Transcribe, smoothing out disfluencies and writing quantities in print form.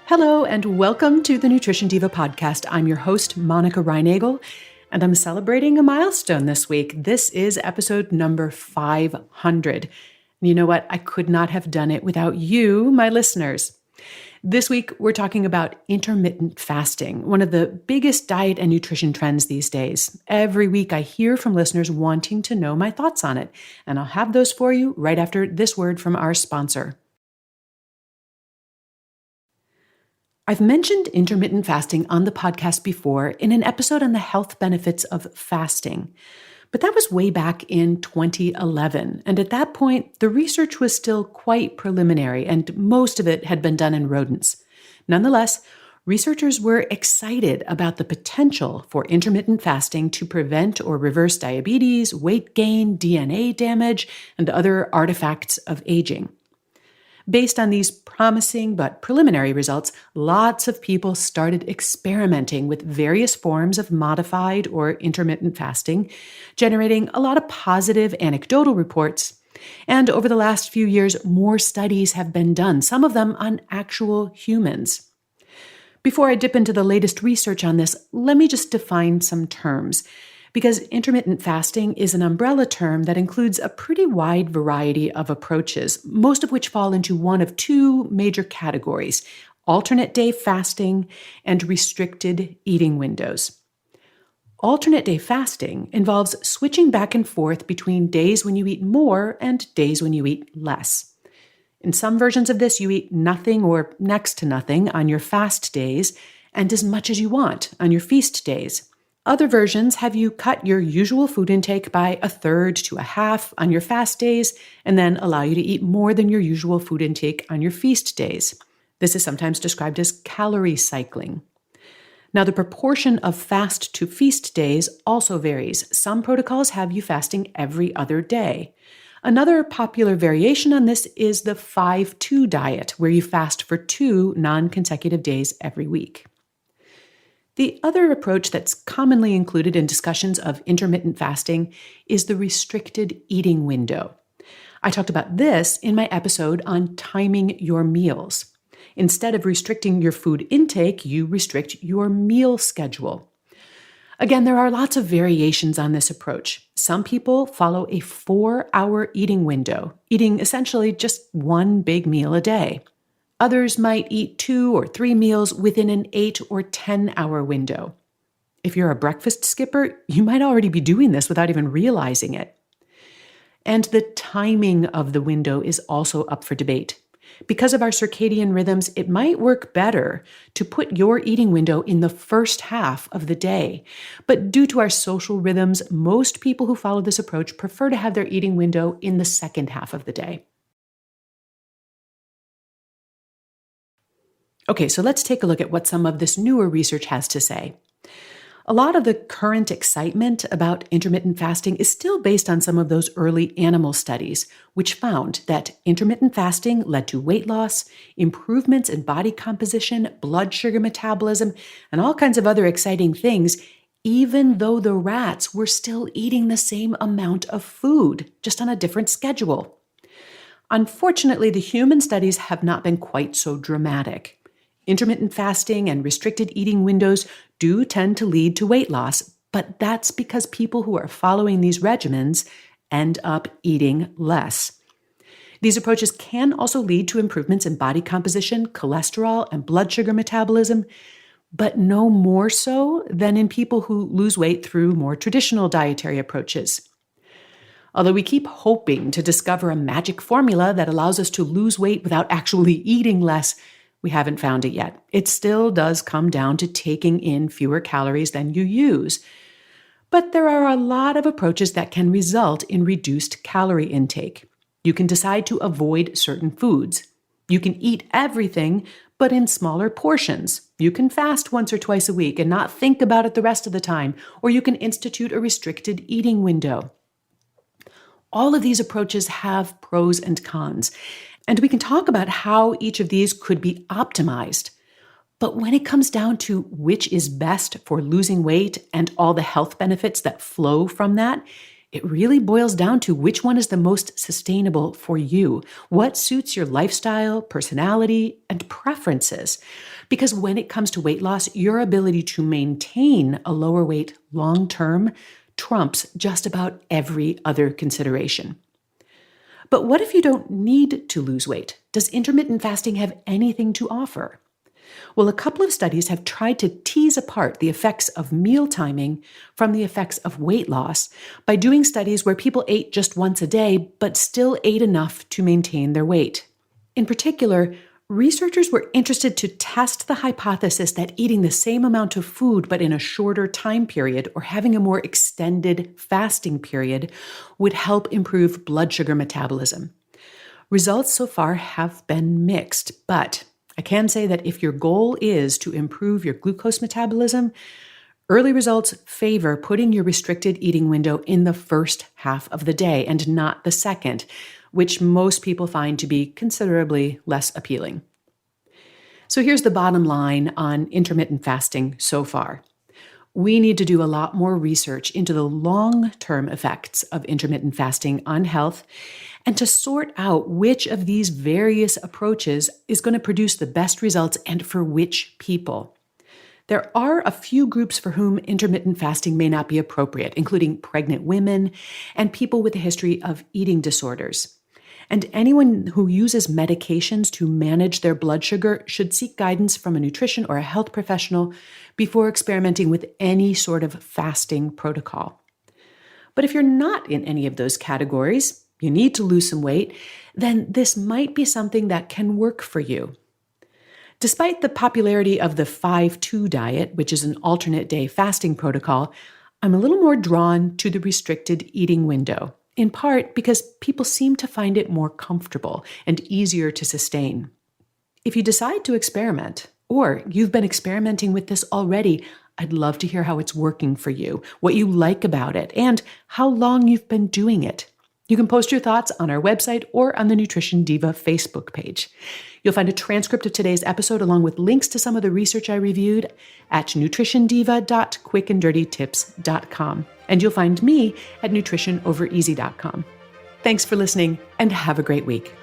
Hello, and welcome to the Nutrition Diva podcast. I'm your host, Monica Reinagel, and I'm celebrating a milestone this week. This is episode number 500. And you know what? I could not have done it without you, my listeners. This week, we're talking about intermittent fasting, one of the biggest diet and nutrition trends these days. Every week, I hear from listeners wanting to know my thoughts on it, and I'll have those for you right after this word from our sponsor. I've mentioned intermittent fasting on the podcast before in an episode on the health benefits of fasting, but that was way back in 2011. And at that point, the research was still quite preliminary, and most of it had been done in rodents. Nonetheless, researchers were excited about the potential for intermittent fasting to prevent or reverse diabetes, weight gain, DNA damage, and other artifacts of aging. Based on these promising but preliminary results, lots of people started experimenting with various forms of modified or intermittent fasting, generating a lot of positive anecdotal reports. And over the last few years, more studies have been done, some of them on actual humans. Before I dip into the latest research on this, let me just define some terms, because intermittent fasting is an umbrella term that includes a pretty wide variety of approaches, most of which fall into one of two major categories: alternate day fasting and restricted eating windows. Alternate day fasting involves switching back and forth between days when you eat more and days when you eat less. In some versions of this, you eat nothing or next to nothing on your fast days and as much as you want on your feast days. Other versions have you cut your usual food intake by a third to a half on your fast days and then allow you to eat more than your usual food intake on your feast days. This is sometimes described as calorie cycling. Now, the proportion of fast to feast days also varies. Some protocols have you fasting every other day. Another popular variation on this is the 5-2 diet, where you fast for 2 non-consecutive days every week. The other approach that's commonly included in discussions of intermittent fasting is the restricted eating window. I talked about this in my episode on timing your meals. Instead of restricting your food intake, you restrict your meal schedule. Again, there are lots of variations on this approach. Some people follow a 4-hour eating window, eating essentially just one big meal a day. Others might eat 2 or 3 meals within an 8 or 10-hour window. If you're a breakfast skipper, you might already be doing this without even realizing it. And the timing of the window is also up for debate. Because of our circadian rhythms, it might work better to put your eating window in the first half of the day. But due to our social rhythms, most people who follow this approach prefer to have their eating window in the second half of the day. Okay, so let's take a look at what some of this newer research has to say. A lot of the current excitement about intermittent fasting is still based on some of those early animal studies, which found that intermittent fasting led to weight loss, improvements in body composition, blood sugar metabolism, and all kinds of other exciting things, even though the rats were still eating the same amount of food, just on a different schedule. Unfortunately, the human studies have not been quite so dramatic. Intermittent fasting and restricted eating windows do tend to lead to weight loss, but that's because people who are following these regimens end up eating less. These approaches can also lead to improvements in body composition, cholesterol, and blood sugar metabolism, but no more so than in people who lose weight through more traditional dietary approaches. Although we keep hoping to discover a magic formula that allows us to lose weight without actually eating less, we haven't found it yet. It still does come down to taking in fewer calories than you use. But there are a lot of approaches that can result in reduced calorie intake. You can decide to avoid certain foods. You can eat everything, but in smaller portions. You can fast once or twice a week and not think about it the rest of the time, or you can institute a restricted eating window. All of these approaches have pros and cons, and we can talk about how each of these could be optimized. But when it comes down to which is best for losing weight and all the health benefits that flow from that, It really boils down to which one is the most sustainable for you, what suits your lifestyle, personality, and preferences. Because when it comes to weight loss, your ability to maintain a lower weight long term trumps just about every other consideration. But what if you don't need to lose weight? Does intermittent fasting have anything to offer? Well, a couple of studies have tried to tease apart the effects of meal timing from the effects of weight loss by doing studies where people ate just once a day but still ate enough to maintain their weight. In particular, researchers were interested to test the hypothesis that eating the same amount of food but in a shorter time period or having a more extended fasting period would help improve blood sugar metabolism. Results so far have been mixed, but I can say that if your goal is to improve your glucose metabolism, early results favor putting your restricted eating window in the first half of the day and not the second, which most people find to be considerably less appealing. So here's the bottom line on intermittent fasting so far. We need to do a lot more research into the long-term effects of intermittent fasting on health and to sort out which of these various approaches is going to produce the best results and for which people. There are a few groups for whom intermittent fasting may not be appropriate, including pregnant women and people with a history of eating disorders. And anyone who uses medications to manage their blood sugar should seek guidance from a nutrition or a health professional before experimenting with any sort of fasting protocol. But if you're not in any of those categories, you need to lose some weight, then this might be something that can work for you. Despite the popularity of the 5-2 diet, which is an alternate day fasting protocol, I'm a little more drawn to the restricted eating window, in part because people seem to find it more comfortable and easier to sustain. If you decide to experiment, or you've been experimenting with this already, I'd love to hear how it's working for you, what you like about it, and how long you've been doing it. You can post your thoughts on our website or on the Nutrition Diva Facebook page. You'll find a transcript of today's episode along with links to some of the research I reviewed at nutritiondiva.quickanddirtytips.com. And you'll find me at nutritionovereasy.com. Thanks for listening and have a great week.